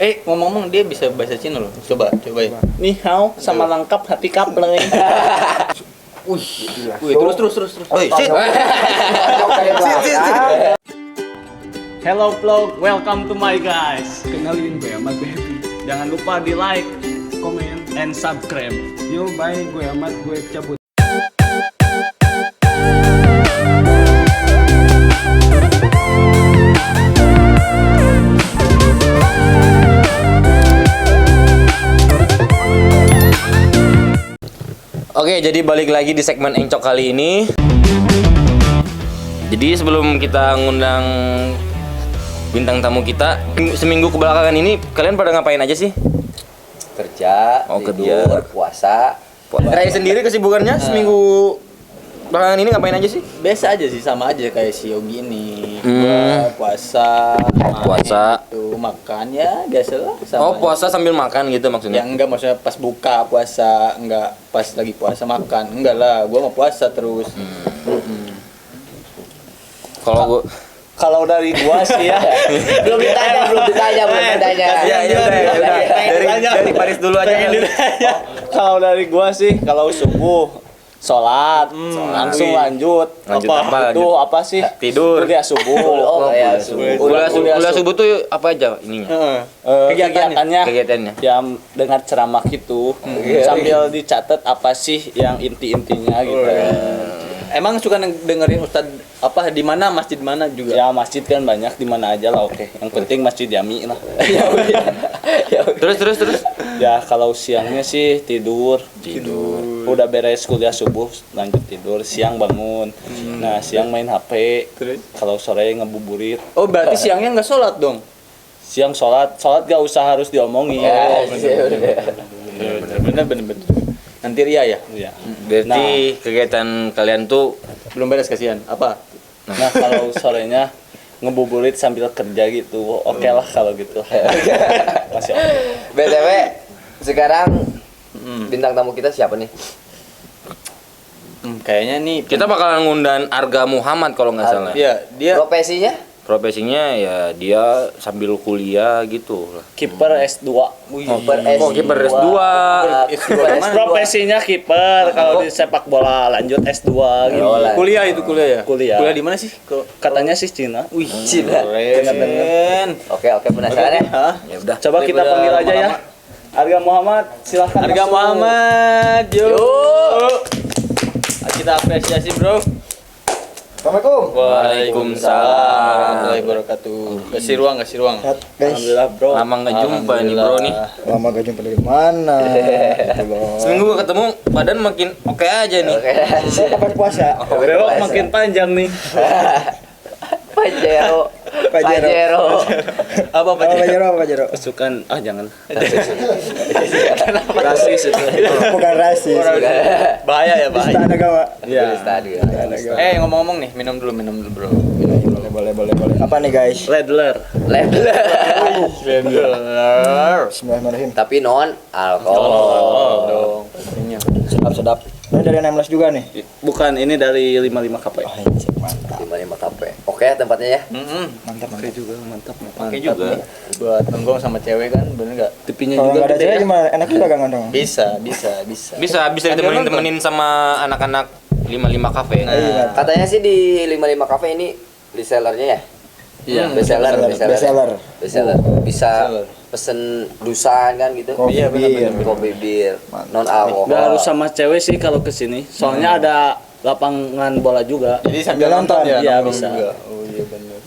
Ngomong-ngomong dia bisa bahasa Cina loh. Coba ya. Ni hao sama lengkap hati kapleng. Wih, terus. Wih, shit. Hello vlog, welcome to my guys. Kenalin gue Ahmad Baby. Jangan lupa di like, comment, and subscribe. Yo, bye. Gue Ahmad, gue cabut. Oke, jadi balik lagi di segmen Encok kali ini. Jadi sebelum kita ngundang bintang tamu kita, seminggu kebelakangan ini kalian pada ngapain aja sih? Kerja, tidur, puasa. Ray sendiri kesibukannya seminggu belakangan ini ngapain aja sih? Biasa aja sih, sama aja kayak si Yogi ini. Gua puasa. Itu makan ya biasalah. Oh, puasa sambil makan gitu maksudnya? Ya enggak, maksudnya pas buka puasa, enggak pas lagi puasa makan. Enggak lah, gua mau puasa terus. Kalau dari gua sih ya. belum ditanya. Ya, dari Paris dulu aja kan. Kalau dari gua sih, kalau subuh sholat, langsung lanjut apa? Itu apa sih? Tidur. Kuliah subuh. Kuliah subuh tuh apa aja ininya? Kegiatannya. Ya dengar ceramah gitu, sambil dicatat apa sih yang inti-intinya gitu. Emang suka dengerin Ustad apa di mana, masjid mana juga? Ya masjid kan banyak, di mana aja lah, oke. Yang penting masjid Jami lah. Terus. Ya kalau siangnya sih tidur. Udah beres kuliah subuh lanjut tidur, siang bangun. Nah, siang main HP. Kalau sore ngebuburit. Oh, berarti siangnya nggak sholat dong? Siang sholat gak usah harus diomongin. Bener. Nanti ria ya? Iya. Berarti kegiatan kalian tuh Belum beres kasihan. Apa? Nah, kalau sorenya ngebuburit sambil kerja gitu, oke lah kalau gitu. Masih oke. BTW, sekarang bintang tamu kita siapa nih? Kayaknya nih kita bakalan ngundang Arga Muhammad kalau nggak salah. Iya, dia Profesinya? Profesinya ya dia sambil kuliah gitu lah. Kiper S2. Kiper S2. Profesinya kiper, kalau di sepak bola lanjut S2 gitu. kuliah ya? Kuliah. Kuliah di mana sih? Katanya sih Cina. Wih, Cina. keren. Oke, penasaran ya? Ya udah. Coba kita panggil aja ya. Arga Muhammad, silahkan. Harga masuk. Muhammad, yuk. Kita apresiasi, Bro. Assalamualaikum. Waalaikumsalam. Warahmatullahi wabarakatuh. Kasih ruang. Guys, Alhamdulillah, Bro. Lama nggak jumpa nih bro nih. lama gak jumpa dari mana? Seminggu gua ketemu badan makin oke aja nih. Saya kapan puasa? Bewok makin panjang nih. Pajero. Apa Pajero? Pasukan, jangan. Rasis itu. Bukan rasis. bahaya ya, bahaya. Istana agama. Eh, ngomong-ngomong nih, minum dulu, Bro. Boleh. Apa nih guys? Ledler. Bismillahirrahmanirrahim. Tapi non alkohol. Dong. Sedap. Ini dari 16 juga nih. Bukan, ini dari 55 KP. Mantap. 55 KP. Oke, tempatnya ya. Mantap. Mantap. Oke juga. Buat nonggong sama cewek kan, bener nggak? Tipinya Kalau juga nggak ada gede cewek ya. gimana? Enak juga gak ngandong? Bisa. Bisa ditemenin sama anak-anak 55 kafe. Katanya sih di 55 Cafe ini resellernya ya? Iya, Bestseller. Bestseller. Bisa pesen dusan kan gitu. Kopi Iya, bir. Kopi bir, non alkohol. Nggak harus sama cewek sih kalau kesini. Soalnya ada lapangan bola juga. Jadi sambil nonton ya? Iya, nonton bisa. juga. Oh iya, bener.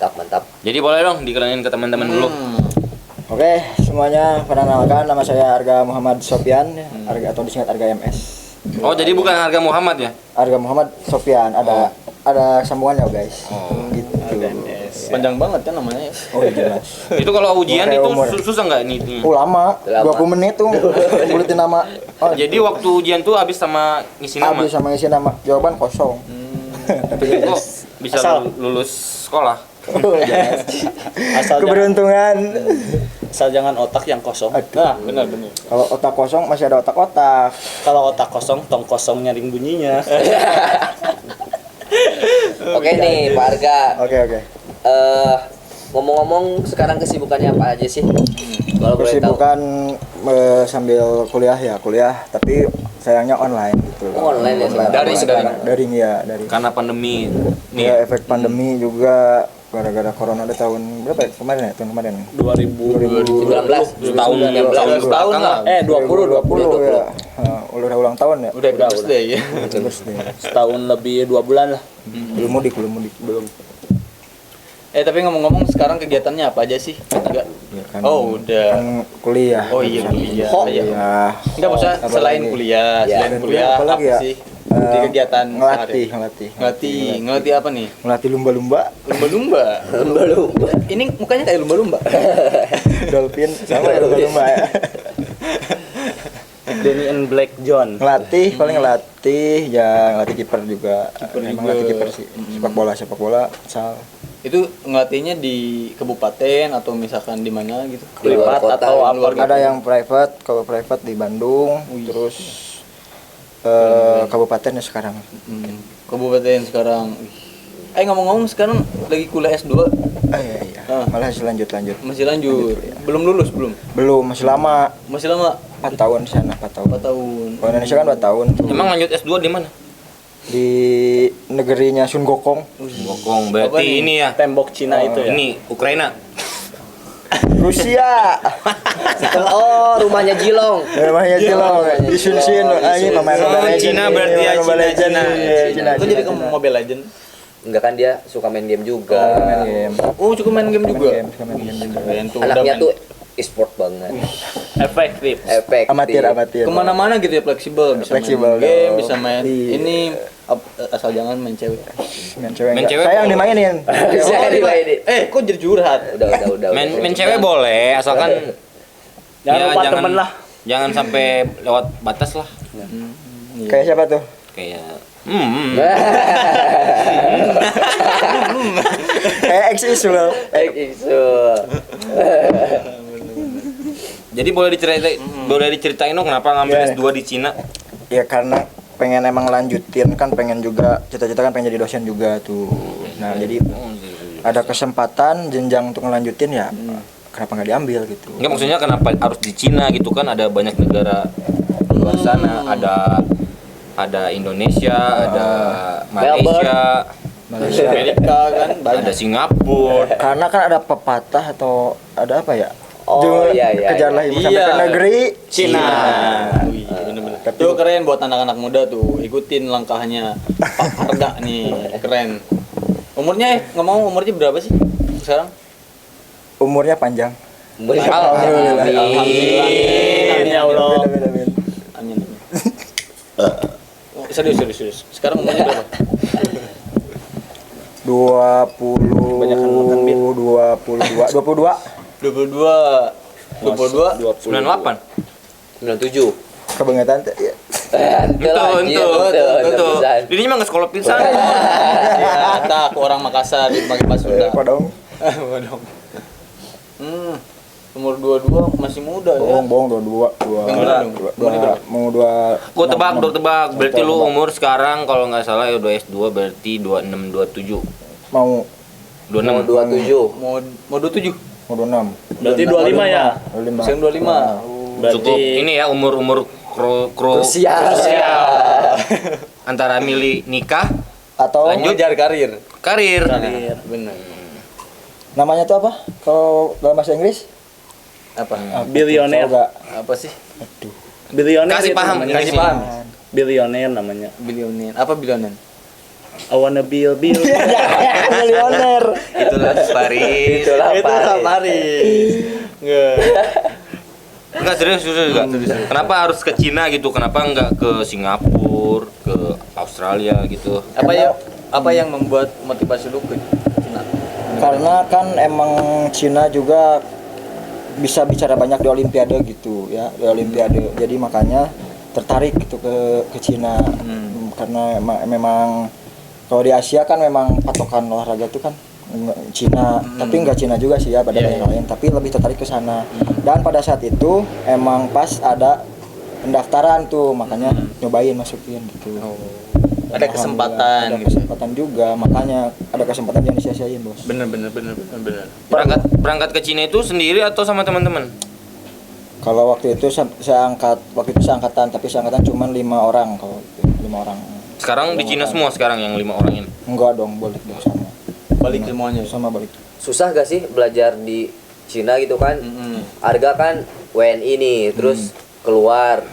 Mantap. Jadi boleh dong dikenalin ke teman-teman dulu. Oke, semuanya perkenalkan, nama saya Arga Muhammad Sofian, Arga atau disingkat Arga MS. Oh, jadi bukan Arga Muhammad ya? Arga Muhammad Sofian, ada sambungannya guys. Gitu. Panjang banget kan namanya. Oh iya jelas. Itu kalau ujian Kayak itu umur. susah nggak nih? Lama, 20 menit tuh ngulitin nama. Oh, Jadi waktu ujian tuh habis sama ngisi nama. habis sama isi nama, jawaban kosong. Kok bisa lulus sekolah? Oh, jelas. Asal Keberuntungan. asal jangan otak yang kosong. Nah, benar. Kalau otak kosong masih ada otak-otak. Kalau otak kosong, tong kosong nyaring bunyinya. Oke nih, Pak Arga. Oke. Ngomong-ngomong sekarang kesibukannya apa aja sih? Kalau boleh tahu. Kesibukan sambil kuliah, tapi sayangnya online gitu. Online ya sekarang. Daring ya, daring. Karena pandemi Ya, nih. efek pandemi juga gara-gara corona ada tahun berapa ya? Kemarin ya? Tahun kemarin. 2019. Tahun Tahun lah. 20 ya. Udah ulang tahun ya? Udah birthday ya. Setahun lebih 2 bulan lah. Belum mudik. Tapi ngomong-ngomong sekarang kegiatannya apa aja sih? Enggak. Ya kan, Oh, udah. kan kuliah. Oh iya kuliah. Kok? Iya. Ya. Enggak maksudnya Apa selain lagi? kuliah, Ya. selain kuliah Apa apa lagi ya? sih? Di kegiatan ngelatih. Ngelatih apa nih? Ngelatih lumba-lumba, Lumba-lumba. Lumba-lumba. Ini mukanya kayak lumba-lumba. dolphin sama ya lumba-lumba ya. Danny and Black John. Ngelatih paling ngelatih kiper juga. Emang ngelatih kiper sih. Sepak bola, futsal. Itu ngelatihnya di kabupaten atau misalkan di mana gitu? Di luar Privat kota, atau di apa luar gitu? Ada yang private, kalau private di Bandung, terus kabupaten ya sekarang. Kabupaten sekarang. Ngomong-ngomong sekarang lagi kuliah S2 Iya. Malah lanjut. masih lanjut. Belum lulus belum? Belum, masih lama. Masih lama 4 tahun di sana, 4 tahun. 4 tahun. Kalau Indonesia kan 2 tahun tuh. Emang lanjut S2 di mana? Di negerinya Sun Gokong, Bokong. Berarti Apa nih? ini ya. Tembok Cina itu ya. Ini Ukraina. Rusia. Oh, rumahnya Jilong. Namanya Jilong. Di Sun Shin. Ini pemain Oh, Mobile Legends. Cina berarti ya, Mobile Cina, Legends. Cina. Cina. Kok jadi kamu Mobile Legend? Enggak kan dia suka main game juga. Main game. Oh, cukup main game juga. Main game juga. Keren tuh, udah Anaknya main. tuh e-sport banget. Efektif. Efektif. Amatir. Kemana-mana gitu ya, fleksibel, bisa Fleksibel main game, dong. bisa main Iya. ini asal jangan main cewek. Main cewek. Main enggak. cewek Saya yang boleh. dimainin. Saya dimainin. Kok jadi curhat? Udah. Main cewek boleh, asalkan Jangan ya, lupa temen lah. Jangan sampai lewat batas lah. Kayak siapa tuh? Kayak Kayak ex Isul. Jadi boleh diceritain dong kenapa ngambil Iya. S2 di Cina? Ya karena pengen emang lanjutin kan, pengen juga cita-cita kan pengen jadi dosen juga tuh. Nah, jadi ada kesempatan jenjang untuk ngelanjutin ya. Kenapa nggak diambil gitu? Enggak, maksudnya kenapa harus di Cina gitu kan, ada banyak negara di luar sana, ada Indonesia, ada Malaysia, Amerika kan ada Singapura. Karena kan ada pepatah atau ada apa ya? Oh, Jangan iya. kejarlah ibu sampai Iya. ke negeri Cina. Wih, bener-bener. Tuh keren buat anak-anak muda tuh, ikutin langkahnya Pak Arga nih, keren. Umurnya umurnya berapa sih sekarang? Umurnya panjang. Alhamdulillah. Amin ya Allah. Amin. Serius. Sekarang umurnya berapa? 22. 22. 97. Kebangetan tuh. Ya. Betul. Dirinya mah nggak sekolah pisan. Ya, tak orang Makassar pakai bahasa Sunda. Apa dong? Waduh. Umur 22 masih muda ya. Bohong 22. Yang bener dong. Umurnya berapa? Mau 2. Gua tebak. Berarti lu umur sekarang kalau nggak salah ya udah S2 berarti 26 27. Mau 26. 27. Mau 27. mau 26. Berarti 25 ya. 25. Sekarang 25. Berarti Cukup ini ya umur kru Krusial. antara milih nikah Atau Lanjut. Ngejar karir. karir. Benar. namanya tuh apa? Kalau dalam bahasa Inggris? Apa? Bilioner. Enggak. Apa sih? Bilioner Kasih itu paham, namanya. Kasih paham. Bilioner namanya. Bilioner. Apa bilioner? I wanna bill. Milioner. Itulah Paris. Itulah Paris. Paris. Enggak. Enggak serius juga. Kenapa harus ke Cina gitu? Kenapa enggak ke Singapura, ke Australia gitu? Apa yang membuat motivasi lu ke Cina? Karena kan emang Cina juga bisa bicara banyak di Olimpiade gitu ya, di Olimpiade. Jadi makanya tertarik gitu ke Cina. Karena memang kalau di Asia kan memang patokan olahraga itu kan Cina, tapi enggak Cina juga sih ya, pada yang lain, tapi lebih tertarik ke sana. Dan pada saat itu emang pas ada pendaftaran tuh, makanya nyobain masukin gitu. Ada kesempatan ada gitu. kesempatan juga, makanya ada kesempatan yang disia-siain, Bos. Bener. Berangkat ke Cina itu sendiri atau sama teman-teman? Kalau waktu itu saya angkatan, tapi seangkatan cuma 5 orang kalau itu, 5 orang. Sekarang di Cina semua sekarang yang 5 orang ini. Enggak dong, balik dong sama. Balik semuanya. Sama balik. Susah gak sih belajar di Cina gitu kan? Arga kan WNI nih, terus keluar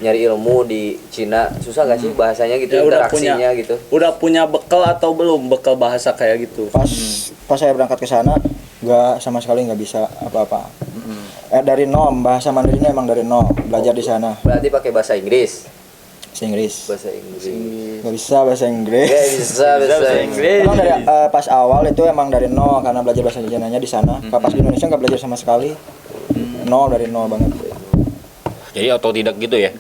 nyari ilmu di Cina, susah gak sih bahasanya gitu, Ya, interaksinya gitu? Udah punya bekal atau belum bekal bahasa kayak gitu? Pas saya berangkat ke sana, nggak sama sekali nggak bisa apa-apa. Dari nol, bahasa Mandarinnya emang dari nol, belajar di sana. Berarti pakai bahasa Inggris. Bahasa Inggris. Bahasa Inggris. Nggak bisa bahasa Inggris. Ya, bisa bahasa Inggris. Emang dari pas awal itu emang dari nol karena belajar bahasa Cina-nya di sana. Pas di Indonesia nggak belajar sama sekali. Nol, dari nol banget. Jadi otodidak gitu ya?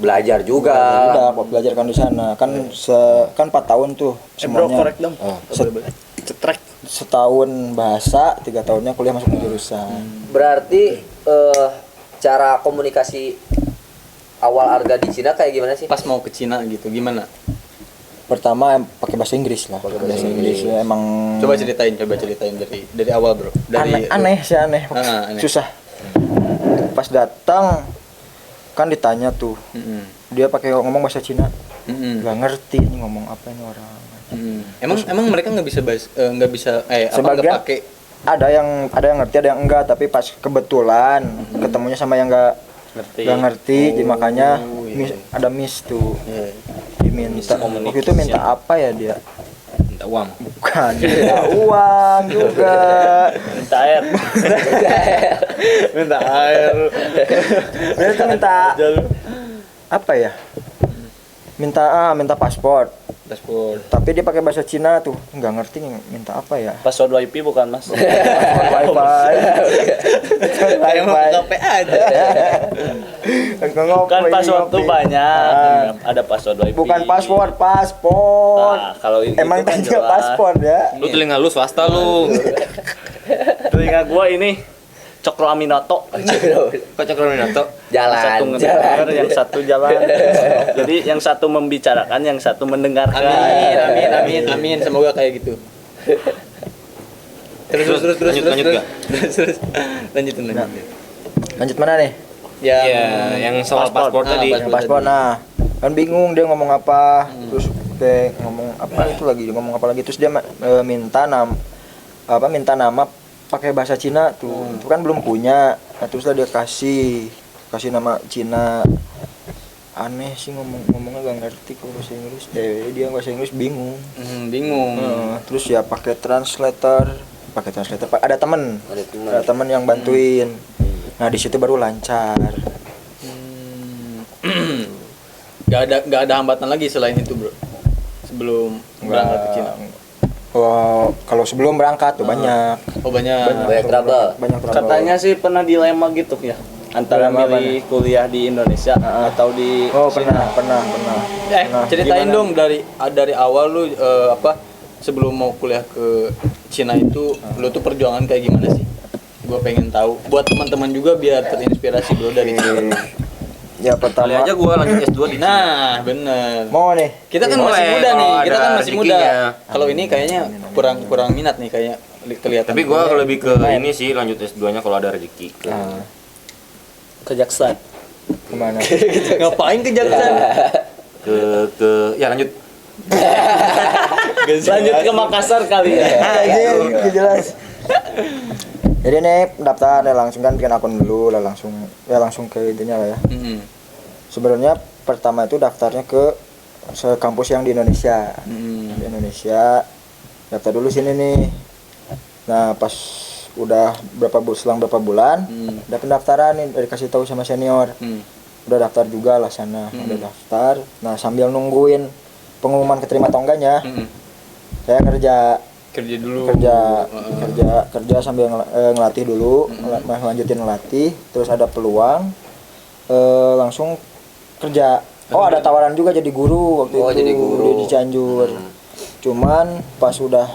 Belajar juga. Udah belajar kan di sana. Kan 4 tahun tuh Bro, semuanya. korek dong. Cetrek. Setahun bahasa, 3 tahunnya kuliah masuk jurusan. Berarti cara komunikasi awal Arga di Cina kayak gimana sih? Pas mau ke Cina gitu, gimana? Pertama pakai bahasa Inggris lah. Pakai bahasa Inggris ya, emang Coba ceritain dari awal, Bro. Dari aneh sih aneh. Aneh. Susah. Pas datang kan ditanya tuh, dia pakai ngomong bahasa Cina, nggak ngerti ini ngomong apa ini orang. Emang mereka nggak bisa Sebagian pakai ada yang ngerti, ada yang enggak, tapi pas kebetulan ketemunya sama yang nggak ngerti, jadi makanya ada miss tuh. Diminta waktu itu minta apa ya dia? Minta uang. Bukan, minta uang juga. Minta air. minta air. Dia tuh minta apa ya? Minta paspor. Tapi dia pakai bahasa Cina tuh, nggak ngerti minta apa ya? Password WiFi bukan, Mas? Wifi. Emang KP aja. Kan password tuh banyak. Ada password WiFi. Bukan paspor. Nah, kalau itu Emang kan tanya jelas. paspor ya? Lu telinga lu swasta lu. Telinga gua ini Cokro Aminoto. Kok Cokrominato? Yang satu Jalan. ngedengar, yang satu jalan. Jadi yang satu membicarakan, yang satu mendengarkan. Amin. Semoga kayak gitu. Terus. Lanjut. Lanjutin. Lanjut mana nih? Ya, yang soal paspor tadi. Yang paspor. Nah, kan bingung dia ngomong apa. Terus kayak ngomong apa itu lagi? Ngomong apa lagi? Terus dia minta nama pakai bahasa Cina tuh. Itu kan belum punya. Nah, terus lah dia kasih nama Cina. Aneh sih ngomongnya gak ngerti kok bahasa Inggris. Dia bahasa Inggris bingung. Bingung. Terus ya pakai translator. Ada temen yang bantuin. Nah, di situ baru lancar. Gak ada hambatan lagi selain itu, Bro. Sebelum berangkat ke Cina. Kalau sebelum berangkat tuh banyak. Oh, banyak. Banyak trouble. Banyak trouble. Katanya sih pernah dilema gitu ya, antara Dilema milih kuliah di Indonesia atau di pernah. Ceritain Gimana? dong dari awal lu sebelum mau kuliah ke Cina itu lu tuh perjuangan kayak gimana sih? Gua pengen tahu. Buat teman-teman juga biar terinspirasi, Bro, dari Cina. Ya Kali pertama. aja gua lanjut S2 di Cina. Nah, bener. Mau nih. Kita kan Boleh, masih muda nih. kalau Kita kan ada masih muda. rezekinya. Kalau ini kayaknya kurang minat nih kayaknya kelihatan. Tapi gua lebih ke ini sih lanjut S2-nya kalau ada rezeki. kejaksaan. Kemana? Ngapain ke Jakarta? Ya lanjut. Lanjut ke Makassar kali ya. Anjir, jelas. Jadi nih daftar ya langsung kan bikin akun dulu lah langsung ke intinya lah ya. Sebenarnya pertama itu daftarnya ke kampus yang di Indonesia. Di Indonesia daftar dulu sini nih. Nah, pas udah selang berapa bulan udah pendaftaran nih dikasih tahu sama senior. Udah daftar juga lah sana. Udah daftar. Nah, sambil nungguin pengumuman keterima atau enggaknya. Saya kerja sambil ngelatih dulu, lanjutin ngelatih, terus ada peluang langsung kerja. Oh, ada tawaran juga jadi guru waktu itu jadi guru di Cianjur. Cuman pas udah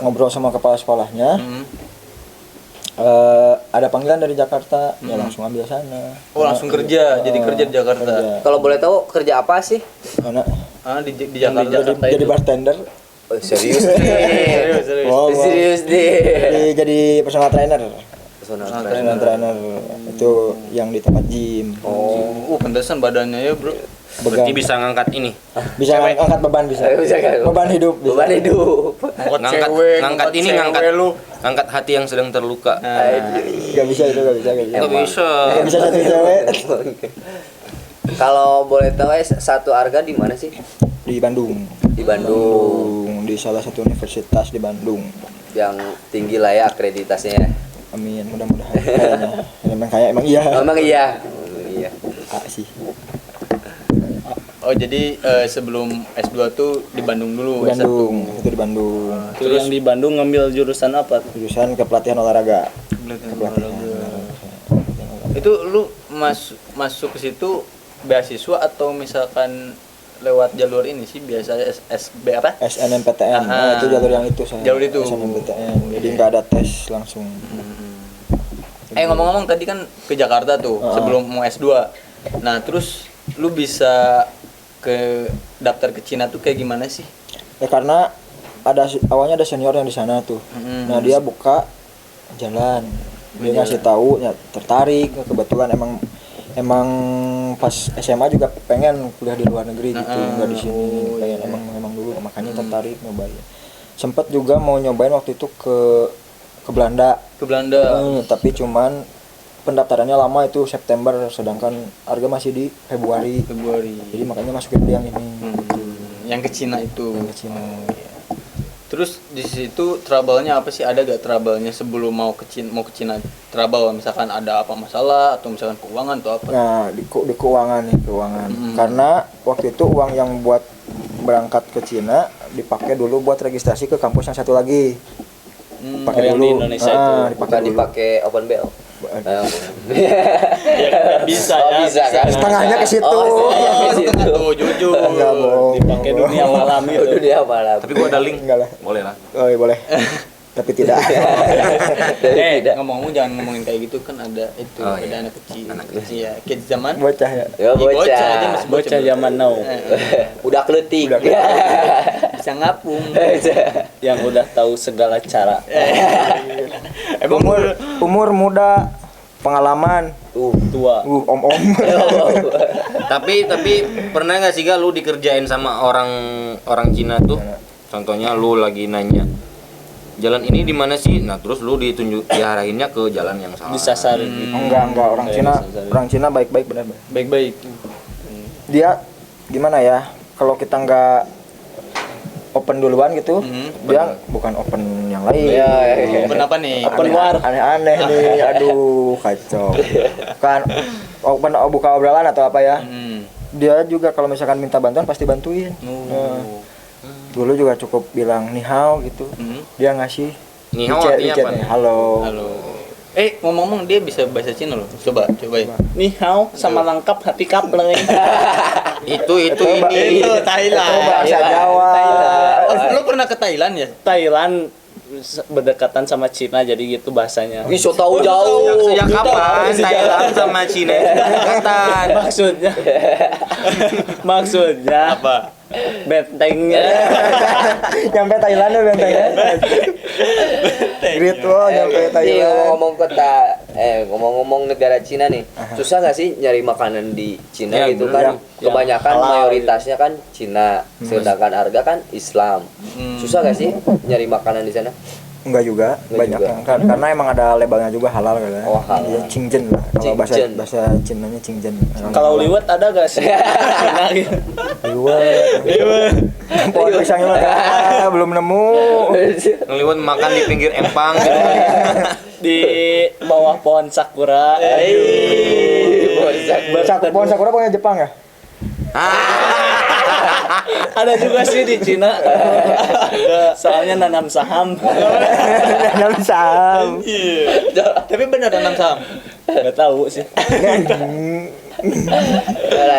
ngobrol sama kepala sekolahnya, Ada panggilan dari Jakarta, ya langsung ambil sana. Oh, langsung kerja, jadi kerja di Jakarta. Kerja. Kalau boleh tahu kerja apa sih? Karena Di Jakarta. jadi bartender. Oh, serius nih. Serius. Oh, Serius nih. jadi personal trainer. Personal Personal trainer itu yang di tempat gym. Oh, pantesan badannya ya, Bro. Berarti bisa ngangkat ini. Bisa angkat beban bisa. Bisa kan? Beban hidup bisa. Beban hidup. Ngangkat ini ngangkat hati yang sedang terluka. Gak bisa itu, gak bisa. Nggak bisa. Gak bisa satu cewek. Kalau boleh tahu satu harga di mana sih? Di Bandung. Di Bandung. Di salah satu universitas di Bandung. Yang tinggi lah ya akreditasnya. Amin, mudah-mudahan. Kayaknya. Emang kayak emang iya. Memang iya. Iya. Sih. Oh, jadi sebelum S2 tuh di Bandung dulu, Di Bandung, itu di Bandung. Terus yang di Bandung ngambil jurusan apa? Jurusan kepelatihan olahraga. Itu lu masuk ke situ beasiswa atau misalkan lewat jalur ini sih biasa SB apa? SNMPTN. Nah, itu jalur yang itu saya. Jalur itu. SNMPTN. Jadi nggak ada tes langsung. Ngomong-ngomong tadi kan ke Jakarta tuh sebelum mau S2. Nah, terus lu bisa ke daftar ke Cina tuh kayak gimana sih? Ya karena awalnya ada senior yang di sana tuh. Nah, dia buka jalan. Dia ngasih tahu, ya tertarik. Kebetulan emang pas SMA juga pengen kuliah di luar negeri gitu, nggak di sini. Pengen emang dulu makanya tertarik nyobain. Sempet juga mau nyobain waktu itu ke Belanda. Ke Belanda. Tapi cuman pendaftarannya lama itu September, sedangkan harga masih di Februari. Jadi makanya masukin yang ini. Yang ke Cina itu. Yang ke Cina. Terus di situ trouble-nya apa sih? Ada gak trouble-nya sebelum mau ke Cina? Trouble misalkan ada apa masalah atau misalkan keuangan atau apa? Nah, di keuangan nih, keuangan. Karena waktu itu uang yang buat berangkat ke Cina dipakai dulu buat registrasi ke kampus yang satu lagi. Pakai yang dulu. di Indonesia itu. Dipakai dulu. Dipakai open BL. Bisa bisa kan? Setengahnya ke situ. Tuh jujur. Enggak bohong. Dipakai dunia malam itu. Dunia malam. Tapi gua ada link. Enggak lah. Boleh lah. Oh, iya, boleh. Tapi tidak. Ngomong-ngomong jangan ngomongin kayak gitu kan ada itu, Oh, ada iya. anak kecil. Iya, kids zaman. Bocah ya. Ya Bocah aja bocah. masih Bocah zaman now Udah kletik. bisa ngapung. yang udah tahu segala cara. Emang Umur muda, pengalaman, Tua. om-om. Tapi pernah nggak sih gak lu dikerjain sama orang Cina tuh? Contohnya lu lagi nanya jalan ini di mana sih? Nah, terus lu diarahinnya ke jalan yang salah. Disasarin gitu. Enggak, orang Cina baik-baik benar. baik-baik. Dia gimana ya? Kalau kita nggak open duluan gitu, dia bukan open yang lain. Iya. Open apa nih? Open war. Aneh-aneh nih, aduh kacau. Kan open buka obrolan atau apa ya? Dia juga kalau misalkan minta bantuan pasti bantuin. Nah, dulu juga cukup bilang ni hao gitu. Dia ngasih Ni hao di artinya chat apa? nih, halo. Ngomong-ngomong dia bisa bahasa Cina loh. Coba ya. Ni hao sama lengkap hati kapleng. Itu Itu Thailand. Itu bahasa Jawa. Lu pernah ke Thailand ya? Thailand berdekatan sama Cina jadi gitu bahasanya. Ini so tahu jauh. Sejak kapan Thailand sama Cina berdekatan? Maksudnya Apa? bentengnya. Nyampe Thailand ya bentengnya. Great Wall nyampe Nih Thailand. ngomong-ngomong negara Cina nih, susah nggak sih nyari makanan di Cina Ya, gitu bener. kan? Kebanyakan halal mayoritasnya kan Cina, sedangkan harga kan Islam. Susah nggak sih nyari makanan di sana? Enggak juga, banyak juga. yang karena emang ada labelnya juga halal kan. Oh, halal. Iya, Qingzhen lah. Kalau Qingzhen. bahasa Cinanya Qingzhen. Kalau liwet ada gak sih? Cina gitu. liwet. Pohon pisangnya mah belum nemu. Ngeliwat makan di pinggir empang gitu. Di bawah pohon sakura. Pohon sakura punya Jepang ya? Ada juga sih di Cina. Soalnya nanam saham. Nanam saham. Tapi benar nanam saham. Gak tahu sih.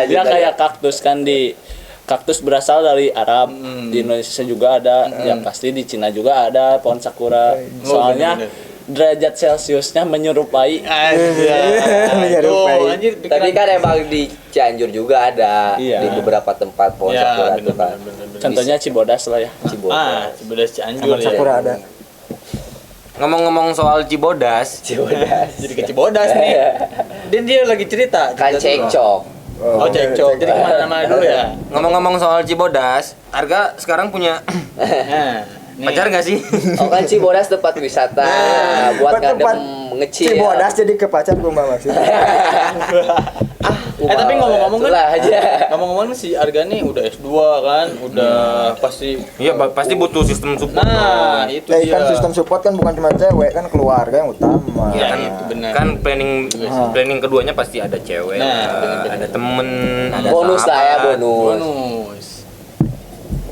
Dia kayak kaktus kan kaktus berasal dari Arab. Di Indonesia juga ada, yang pasti di Cina juga ada pohon sakura. Soalnya bener-bener. derajat Celciusnya menyerupai. Menyerupai. Tuh, anjir, Tapi kan emang di Cianjur juga ada Iya. di beberapa tempat pohon ya, sakura bener, tuh kan. bener. Contohnya Cibodas lah ya. Cibodas. Cibodas Cianjur Taman Sakura ada. Ngomong-ngomong soal Cibodas, Cibodas. Jadi ke Cibodas nih. Dan dia lagi cerita. Kan cekcok. Oh, cekcok. Jadi kemana-mana dulu ya. ngomong-ngomong soal Cibodas, Arga sekarang punya Nah, nih. pacar nggak sih? Oh kan Cibodas tempat wisata buat tempat ngadem ngecil. Cibodas jadi ke pacar gue maksudnya. Tapi ngomong-ngomong kan, Itulah aja. ngomong-ngomong si Arga nih udah S2 kan, udah pasti. Iya, pasti butuh sistem support. Nah, itu Ya dia. kan sistem support kan bukan cuma cewek, kan keluarga yang utama. Ya, kan, itu benar. kan planning keduanya pasti ada cewek, Nah, ada temen, ada Bonus lah ya, sahabat. bonus.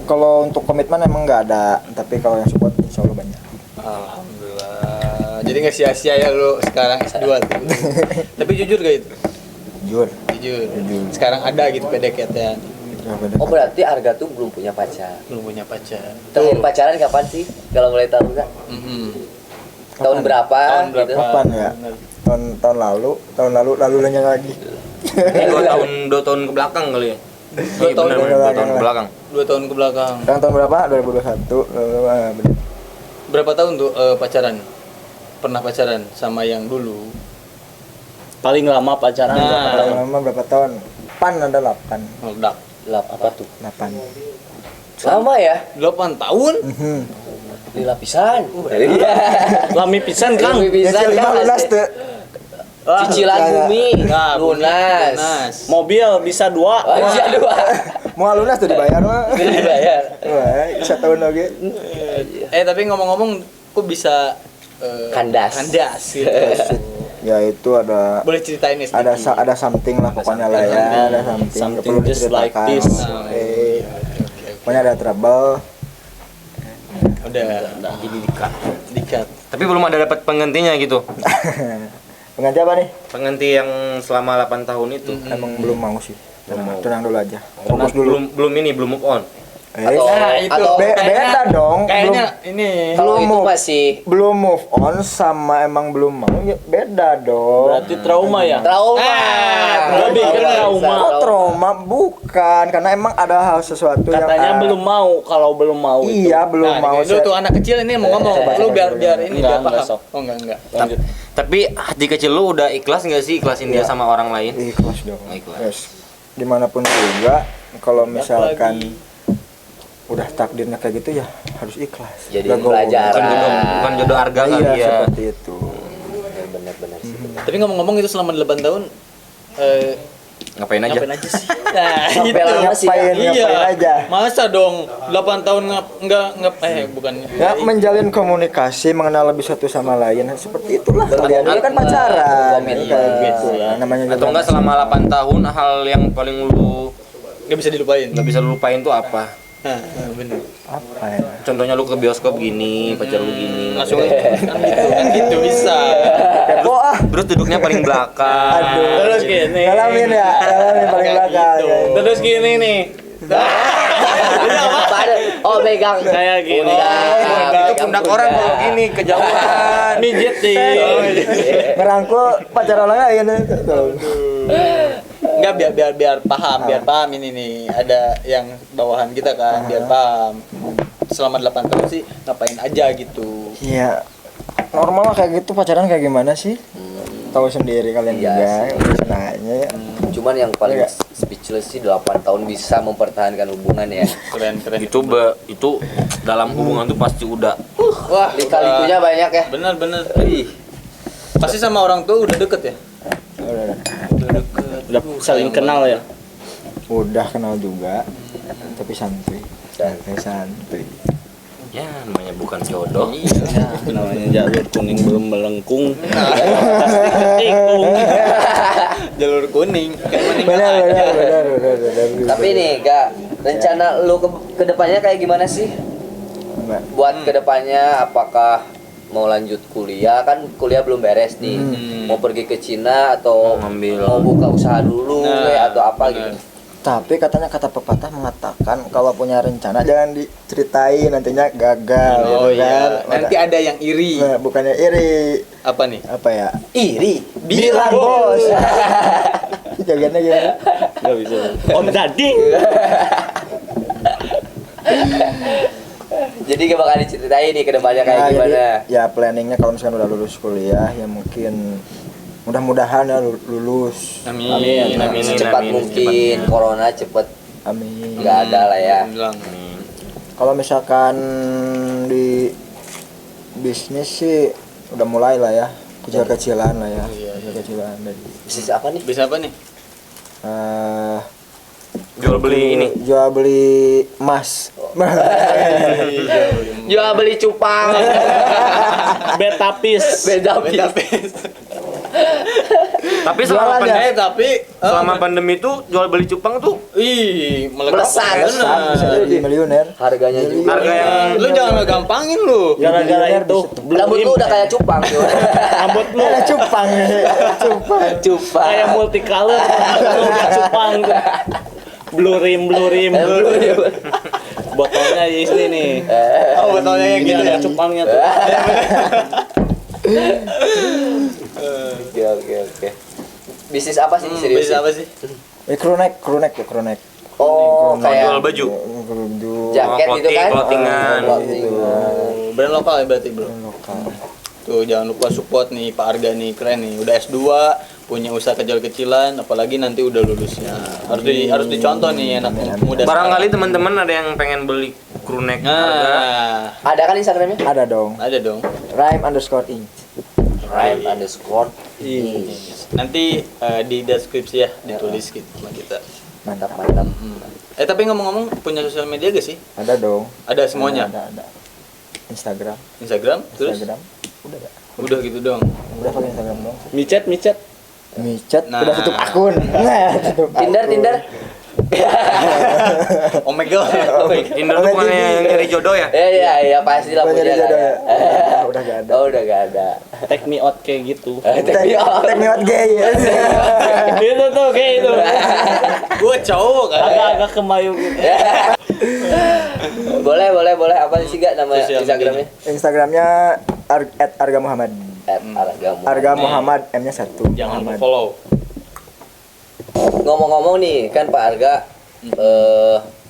Kalau untuk komitmen emang nggak ada, tapi kalau yang support insya Allah banyak. Alhamdulillah. Jadi nggak sia-sia ya lu sekarang S2 tuh. Tapi jujur gak itu? Jujur. Jujur. Sekarang ada gitu PDKT-nya. Ya, beda. Oh berarti Arga tuh belum punya pacar. Belum punya pacar. Terakhir pacaran kapan sih? Kalau boleh tahu nggak? Mhm. Tahun berapa? Tahun berapa? Gitu. Kapan ya? Tahun lalu lagi. Dua tahun ke belakang kali ya. Dua Iya, tahun benar, ke dua belakang tahun ke lah. belakang. 2 tahun ke belakang. Sekarang tahun berapa? 2021. Bener. Berapa tahun tuh pacaran? Pernah pacaran sama yang dulu? Paling lama pacaran Nah. berapa tahun? Lama berapa tahun? Pan ada 8. Meledak. Apa tuh? 8. Lama ya? 8 tahun? Di lapisan. Iya. Lami pisan Kang. Lami pisan Nyicil kan 5 lunas pasti. tuh. Cicilan bumi, Nah, lunas. Mobil bisa 2. Aja dua. Mau lunas tuh dibayar mah. Dibayar. Wah, 1 tahun lagi. Tapi ngomong-ngomong, kok bisa Kandas. kandas gitu. Ya itu ada Boleh ceritain nih sedikit. ada something lah pokoknya lah ya, ada something. Something Perlu just like diceritakan. this. Oke. Pokoknya ada trouble. Udah Jadi dikat. Tapi belum ada dapat penggantinya gitu. Pengganti apa nih? Pengganti yang selama 8 tahun itu. Emang belum mau sih. mau. Tenang dulu aja. Fokus dulu. Belum move on. Atau- Nah, itu atau- Beda dong. Kayaknya ini Kalau Belum itu move. masih Belum move on sama emang belum mau ya beda dong. Berarti trauma ya? trauma. Lebih ke trauma. Kok trauma? Bukan, karena emang ada hal sesuatu Katanya yang belum mau, kalau belum mau itu. Iya, belum Nah, mau. lu tuh anak kecil ini mau ngomong, lu biar ini Enggak, biar enggak, paham. sok. Oh enggak. Lanjut. Tapi hati kecil lu udah ikhlas nggak sih ikhlasin dia sama orang lain? Ikhlas dong. Ikhlas. Yes. Dimanapun juga, kalau misalkan udah takdirnya kayak gitu ya harus ikhlas. Jadi Udah go. pelajaran. Bukan jodoh harga Iya, kali ya. seperti itu. Benar-benar sih. Tapi ngomong-ngomong itu selama 8 tahun Ngapain aja? ngapain aja sih? Nah, Sampai itu. lama sih, Ngapain aja. Masa dong 8 tahun enggak bukan. Ya, menjalin komunikasi, mengenal lebih satu sama lain. Seperti itulah. Kalian dulu kan pacaran. Berkomitmen. Kayak gitu lah. Namanya Atau juga enggak selama 8 tahun hal yang paling lu Enggak bisa dilupain. nggak bisa lu lupain tuh apa? Nah, bener. apa ya? Contohnya lu ke bioskop gini, pacar lu gini. Langsung kan gitu bisa. Kepo ah. Terus duduknya paling belakang. Aduh. Terus gini. Ngalamin ya, ngalamin paling Kayak belakang. gitu. Ya. Terus gini nih. Apa ada? Oh megang. Kayak gini. Pundak. Itu pundak orang kalau gini kejauhan. Mijit nih. Ngerangkul pacar orang lain. Enggak biar paham ini nih. Ada yang bawahan kita kan, biar paham. Selama 8 tahun sih ngapain aja gitu. Iya. Normal lah kayak gitu pacaran kayak gimana sih? Tahu sendiri kalian Iya juga. sih. Udah senangnya ya. Cuman yang paling Iya. speechless sih 8 tahun bisa mempertahankan hubungan ya. Keren. Itu dalam hubungan tuh pasti udah Wah, Lika-likunya banyak ya. bener. Ih. Pasti sama orang tua udah deket ya? Udah. Udah saling kenal ya. Udah kenal juga. Tapi santuy. Santuy. ya namanya bukan jodoh. Namanya jalur kuning belum melengkung. Pasti ketikung. Jalur kuning. Kayak meninggal Benar, aja. benar. Tapi nih Kak, rencana lu ke depannya kayak gimana sih? Mbak. Buat kedepannya apakah mau lanjut kuliah, kan kuliah belum beres nih, mau pergi ke Cina atau Mau ngambil. mau buka usaha dulu Nah, kayak atau apa bener. gitu? Tapi katanya kata pepatah mengatakan kalau punya rencana jangan diceritain, nantinya gagal. Oh gitu kan. iya, nanti ada yang iri. Nah, bukannya iri, Apa nih? apa ya? Iri. Bilang bos. Jagannya gimana? Nggak bisa. Om Dading. Jadi gak bakal diceritain nih ke depannya kayak Nah, gimana. jadi, ya planningnya kalau misalkan udah lulus kuliah ya mungkin mudah-mudahan ya lulus. Amin. Secepat mungkin corona cepet Amin. nggak ada lah ya. Bilang. Kalau misalkan di bisnis sih udah mulai lah ya, kecil-kecilan lah ya, kecil-kecilan dari Bisnis apa nih? Bisa apa nih? Jual beli ini. jual beli emas. Jual beli cupang. Betapis. Beda Tapi selama Jualan ya? pandemi, selama pandemi tuh jual beli cupang tuh Melesat. Bisa jadi miliuner. Harganya juga. harga yang Lu jangan ngegampangin lu. Gara-gara itu Rambut lu udah kayak cupang tuh. rambut lu Ada cupang, cupang. Cupang. kayak multicolor. Udah cupang tuh. Blue rim. Botolnya di sini nih. Oh, botolnya yang Ini gitu ada ya. cupangnya tuh. Oke. Bisnis apa sih serius? Bisa apa sih? Krunek ya, krunek. Oh, jual kayak baju. Baju jaket gitu kan? Clothingan. Brand lokal ya berarti, Bro. lokal. Tuh jangan lupa support nih Pak Arga nih, keren nih. Udah S2, punya usaha kecil-kecilan, apalagi nanti udah lulusnya. Harus dicontoh nih anak muda. Barangkali teman-teman ada yang pengen beli krunek harga. Nah, Ada kan Instagramnya? Ada dong. ada dong. Rhyme_ing. Rhyme_. Nanti di deskripsi ya ditulis gitu sama kita. Mantap. Tapi ngomong-ngomong punya sosial media gak sih? Ada dong. Ada semuanya. Ada. Instagram. Instagram, terus Instagram. Udah gak? udah gitu dong. Udah pakai Instagram dong. Micet. Micet Nah. udah tutup akun. Nah, tutup akun. Tinder. Omega. Tinder tuh bukan yang nyari jodoh ya? Iya pasti lah Banyak punya jodoh lah ya. ya. Udah gak ada. Oh, udah gak ada. Take me out kayak gitu. Take me out gay. Itu tuh kayak itu. Gue cowok kan. Agak-agak kemayu gitu. Boleh. Apa sih gak nama Sosial Instagramnya? Instagramnya @arga Muhammad. Arga Muhammad, M-nya 1. Jangan lupa Muhammad. follow. Ngomong-ngomong nih, kan Pak Arga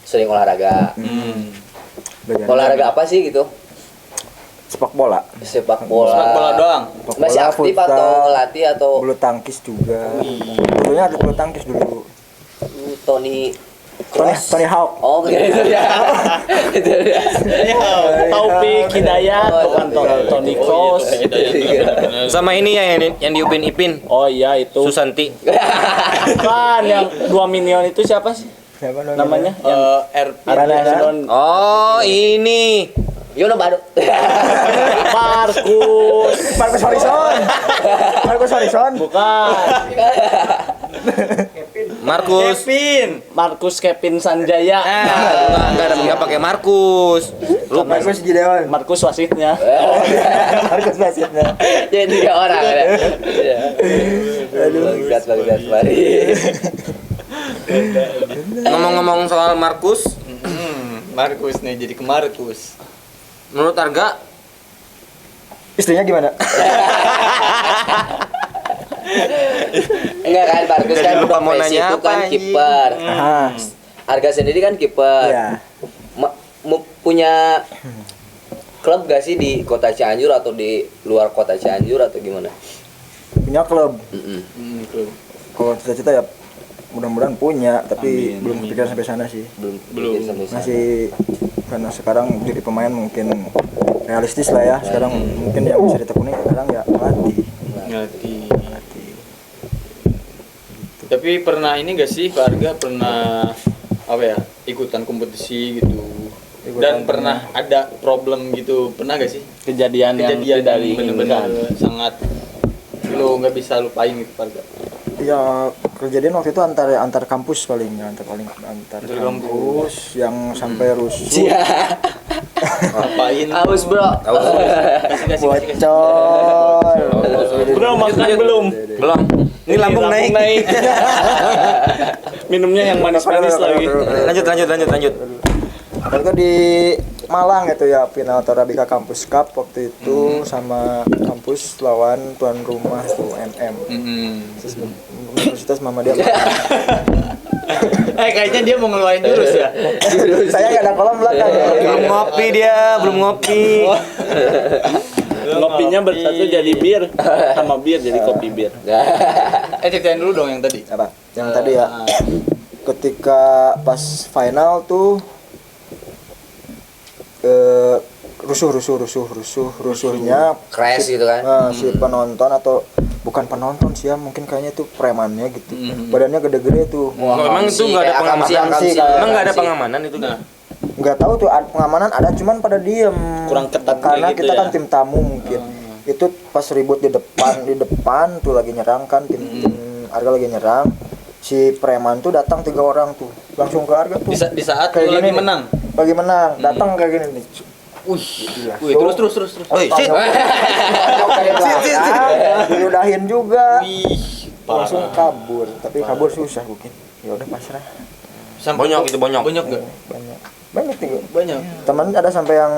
sering olahraga. Bagian Olahraga apa sih gitu? sepak bola. Sepak bola. Sepak bola doang. Sepak Masih bola, aktif futsal, atau latih atau bulu tangkis juga. Dulunya ada bulu tangkis dulu. Tony Tony Hawk. Oh, gitu ya. Itu ya. Taufik Hidayat, Oh, bukan Tony Kroos. Sama ini ya yang diupin Ipin. Oh iya itu. Susanti. Kan yang 2 minion itu siapa sih Siapa namanya? Yang RP. Arsenal. Oh, ini. Yono Baduk. Marcus Horizon. Bukan. Markus Kevin Sanjaya. enggak pakai Markus. Lu Marcus Gideon. Markus wasitnya. Marcus Basitnya. Jadi 3 orang ya. Bagus. Mari. ngomong-ngomong soal Markus, Markus nih jadi ke Markus. menurut Arga Istrinya gimana? Enggak kan, Markus kan Jadi lupa mau profesi nanya itu apa, kan anjing? kiper. Ah, Arga sendiri kan kiper. iya. Punya klub gak sih di kota Cianjur atau di luar kota Cianjur atau gimana? Punya klub. Klub. Kalau cita-cita ya mudah-mudahan punya, tapi Amin, belum kepikiran sampai sana sih. Belum. Belum. Sampai sana. Masih karena sekarang jadi pemain mungkin realistis lah ya. Sekarang mungkin yang bisa ditekuni sekarang ya pelatih. Ngerti. Tapi pernah ini gak sih Pak Arga pernah apa ya ikutan kompetisi gitu dan pernah ada problem gitu, pernah gak sih Kejadian yang kejadian tidak yang benar-benar diinginkan. sangat lo nggak bisa lupain gitu Pak Arga? Ya kejadian waktu itu antar kampus paling ya, antar kampus yang sampai rusuh. Ngapain? Aus bro. Kasih. Bocor. Udah makan belum? Belum. Ini lambung naik. Minumnya yang manis-manis lagi. Lanjut. Waktu itu di Malang itu ya, final Torabika Kampus Cup waktu itu sama kampus lawan tuan rumah tuh MM. Universitas Muhammadiyah. Kayaknya dia mau ngeluarin jurus ya. Saya nggak ada kolam belakang. Belum ngopi. Ngopinya bersatu jadi bir, sama bir jadi kopi bir. Ceritain dulu dong yang tadi. Apa? Yang tadi ya. Ketika pas final tuh rusuhnya Crash gitu kan. si penonton atau bukan penonton sih ya, mungkin kayaknya itu premannya gitu. Badannya gede-gede tuh. Memang itu nggak ada pengamanan. Emang nggak ada pengamanan itu kan? Nggak tahu tuh pengamanan ada, cuman pada diem. Kurang ketat karena gitu kita ya. kan tim tamu mungkin. Itu pas ribut di depan tuh lagi nyerang kan tim Arga lagi nyerang. Si preman tuh datang 3 orang tuh langsung ke Arga tuh. Di saat Kayak lu lagi gini nih. menang. Lagi menang, datang kayak gini nih. Wih, terus. Woi, shit. Diludahin juga. Wih, Langsung kabur, tapi kabur susah mungkin. Ya udah pasrah. Bonyok. Banyak gak? Banyak nih. Banyak. Teman ada sampai yang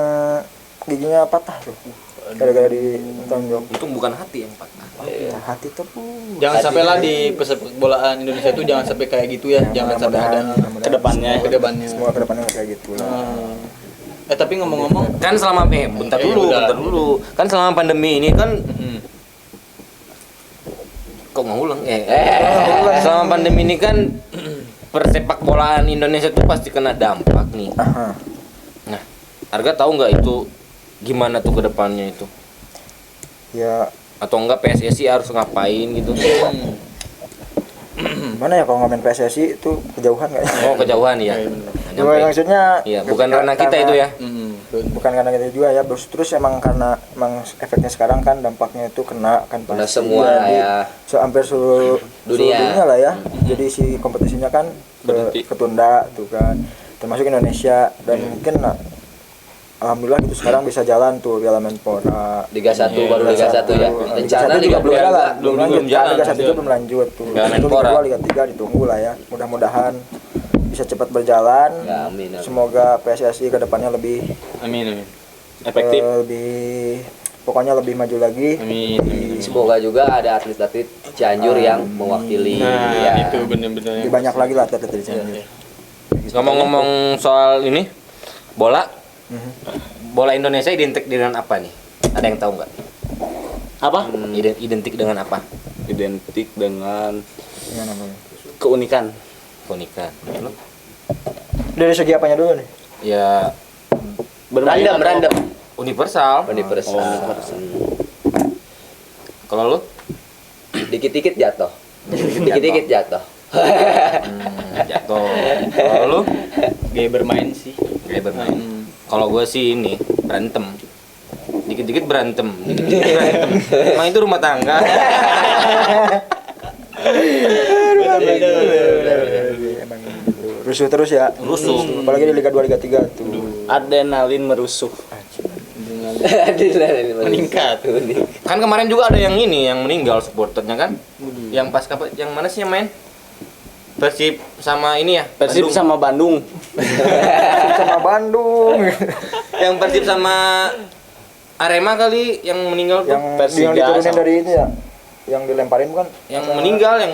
giginya patah tuh. Gara-gara ditonjok. Itu bukan hati yang patah. Ya, hati tepung. Jangan sampai lah di pesepak bolaan Indonesia itu jangan sampai kayak gitu ya. Jangan sampai ada Kedepannya. Semua kedepannya kayak gitu lah. Tapi ngomong-ngomong, Kan selama bentar dulu. Kan selama pandemi ini kan kok ngulang selama pandemi ini kan persepak bolaan Indonesia tuh pasti kena dampak nih. Aha. Nah, Arga tahu nggak itu gimana tuh ke depannya itu? Ya Atau enggak PSSI harus ngapain gitu? mana ya kalau ngomongin PSSI itu kejauhan nggak ya? Oh, kejauhan ya. Maksudnya Iya, bukan ranah kita itu ya. Bukan karena kita juga ya, terus emang karena emang efeknya sekarang kan dampaknya itu kena kan Kena pasti. semua Jadi, ya. hampir seluruh Dunia. dunia lah ya. Jadi si kompetisinya kan ketunda tuh kan, termasuk Indonesia dan mungkin alhamdulillah gitu sekarang bisa jalan tuh Piala Menpora. Liga 1 baru Liga 1 ya. Rencana Liga 1 juga Liga 2 belum jalan, belum lanjut. jalan. Liga 1 juga belum lanjut tuh. Piala Liga Menpora. 2, Liga 3 ditunggu lah ya. Mudah-mudahan bisa cepat berjalan. Ya, amin. Semoga PSSI ke depannya lebih amin. Efektif. lebih pokoknya lebih maju lagi. Amin. Semoga juga ada atlet-atlet Cianjur yang mewakili Nah, ya. itu bener-bener. Lebih banyak lagi lah atlet di sini. Ngomong-ngomong soal ini bola, bola Indonesia identik dengan apa nih? Ada yang tahu nggak? Apa? Identik dengan apa? Identik dengan Gimana Bang? keunikan. Keunikan. Lu? Dari segi apanya dulu nih? Ya Random. universal. Universal. Kalau lu? Dikit-dikit jatuh. Dikit-dikit jatuh. Jatuh. Kalau lu? Gaya bermain sih. Gaya bermain. Kalau gue sih ini berantem. Dikit-dikit berantem. Dikit-dikit berantem. Emang itu rumah tangga. Emang rusuh terus ya. Rusuh. Apalagi di Liga 2 Liga 3 tuh. Adrenalin merusuh. Meningkat. Kan kemarin juga ada yang ini yang meninggal supporternya kan? Yang pas kapan? Yang mana sih yang main? Persib sama ini ya? Persib Bandung. sama Bandung. Sama Bandung. Yang Persib sama Arema kali yang meninggal tuh. yang Persija diturunin sama- dari itu ya. Yang dilemparin bukan? Yang meninggal yang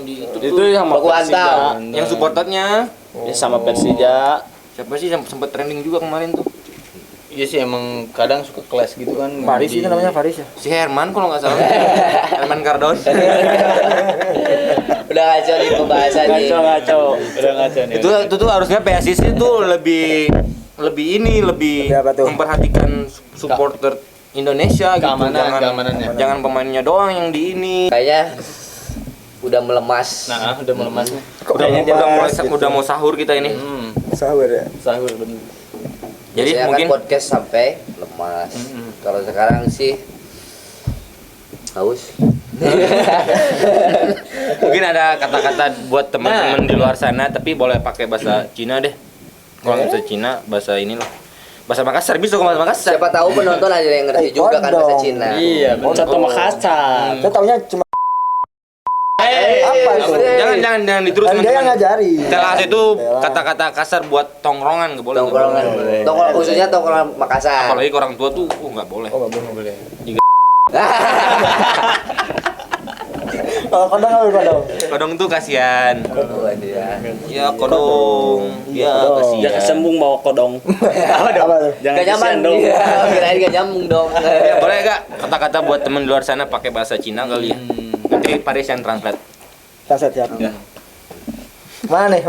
di itu Itu tuh. sama Baku Persija. antam. Yang supporternya Ya, sama Persija. siapa sih yang sempat trending juga kemarin tuh? Iya sih emang kadang suka kelas gitu kan. Faris itu namanya Faris ya. Si Herman kalau nggak salah. Herman Kardon. Udah ngaco nih pembahasan nih. Ngaco. Udah ngaca nih. Itu tuh harusnya PSSI itu lebih lebih Lebih apa tuh? memperhatikan supporter Indonesia gitu. Keamanan, keamanannya. Jangan pemainnya doang yang di ini. Kayaknya udah melemas. Nah, udah melemasnya. Udah mau sahur kita ini. Sahur ya. Sahur bener. Jadi Biasanya mungkin kan podcast sampai lemas. Kalau sekarang sih haus. mungkin ada kata-kata buat teman-teman di luar sana tapi boleh pakai bahasa Cina deh. Kalau nggak bisa Cina, bahasa ini loh. Bahasa Makassar bisa kok bahasa Makassar. Siapa tahu penonton ada yang ngerti juga kan bahasa Cina. Iya, Contoh Makassar. Saya taunya cuma apa itu? Jangan diterus Dan dia yang ngajari. Telas itu kata-kata kasar buat tongkrongan nggak boleh. Tongkrongan. Tongkrong khususnya tongkrongan Makassar. Apalagi ke orang tua tuh nggak boleh. Oh, nggak boleh. Kalau kodong apa kodong? Kodong tuh kasihan. Oh, dia. Ya kodong. Ya kodong. Jangan kasihan. sembung bawa kodong. Apa tuh? Jangan Gak nyaman kesian dong. Iya, kirain gak nyambung dong. Ya, boleh gak kata-kata buat temen di luar sana pakai bahasa Cina kali ya? Nanti Paris yang translate. Translate ya. Ya. Mana nih?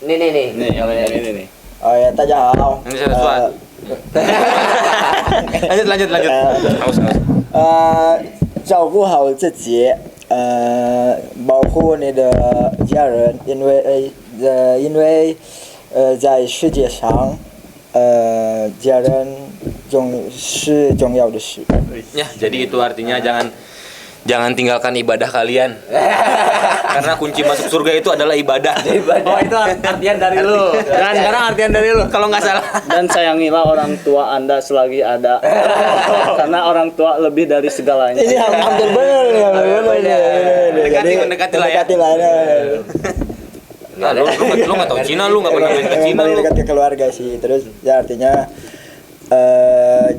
Nih. Nih, yang ini nih. Oh ya, tajau. Ini saya suat. Lanjut. Haus. 照顾好自己，保护你的家人，因为在世界上，家人是重要的事。 Ya, jadi itu artinya jangan tinggalkan ibadah kalian. Karena kunci masuk surga itu adalah ibadah. Oh, itu artian dari lu. Dan sekarang artian dari lu. Kalau nggak salah. Dan sayangilah orang tua Anda selagi ada. Karena orang tua lebih dari segalanya. Ini hampir benar nih, hampir benar nih. Mendekati lah ya. Mendekati lah ya. Nah, lu nggak tahu Cina, lu nggak pernah main ke Emang Cina paling lu. dekat ke keluarga sih. Terus ya artinya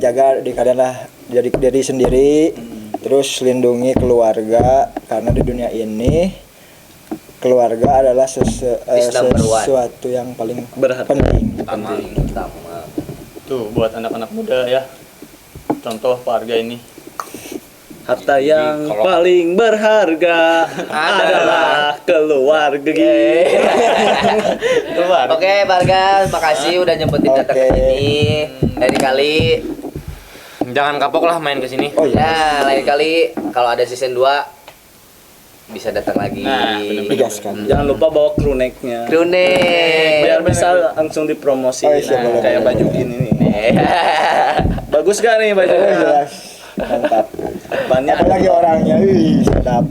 jaga diri kalian lah, dari diri sendiri. Terus lindungi keluarga karena di dunia ini keluarga adalah sesuatu yang paling penting. Pertama. Tuh buat anak-anak muda ya. Contoh harga ini. Harta yang Kalau- paling berharga adalah keluarga. Keluar. Oke, Bargas, makasih udah nyempetin datang ke Oke. sini. Lain kali, Jangan kapok lah main ke sini. Oh iya. ya lain kali kalau ada season 2 bisa datang lagi. Nah, bener-bener. Digaskan. Jangan lupa bawa crew neck-nya. Krune. Biar bisa langsung dipromosi. Oh, iya, boleh, Kayak boleh. baju gini nih. Bagus gak nih bajunya? Jelas. Mantap. Banyak. Apalagi orangnya, wih, sedap.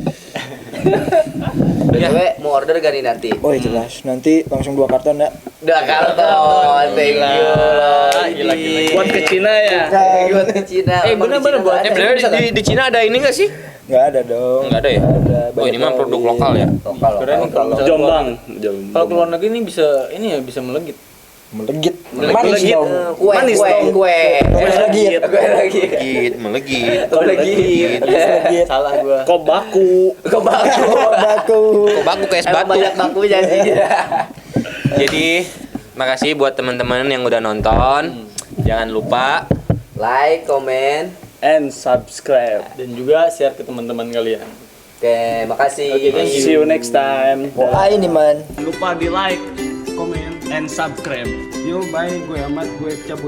BTW mau order gak nih nanti? Oh iya jelas. Nanti langsung 2 karton ya. Udah karton, thank you loh. Gila. Buat ke Cina ya. Buat ke Cina. Emang di bener-bener Cina buat- ada Bener bisa nggak? di Cina ada ini nggak sih? Nggak ada dong. Nggak ada ya? Nggak ada. Oh ini mah Banyak produk lagi. lokal ya. Lokal. Keren kalau misalnya Jombang. Kalau keluar negeri ini bisa bisa melegit. Melegit. Melegit. Manis dong. Kue, Manis kue, dong. kue. Manis lagi. Kue lagi. Melegit. Melegit. Melegit. Salah gua. Kok baku. Kok baku? Baku. Kok baku kayak es Emang batu. banyak bakunya sih. Jadi makasih buat teman-teman yang udah nonton. Jangan lupa Like, comment. And subscribe. Dan juga share ke teman-teman kalian. Oke, makasih. Oke, thank you. See you next time. Wah ini man. Lupa di like, comment, and subscribe. Yo, bye. Gue Ahmad, gue cabut.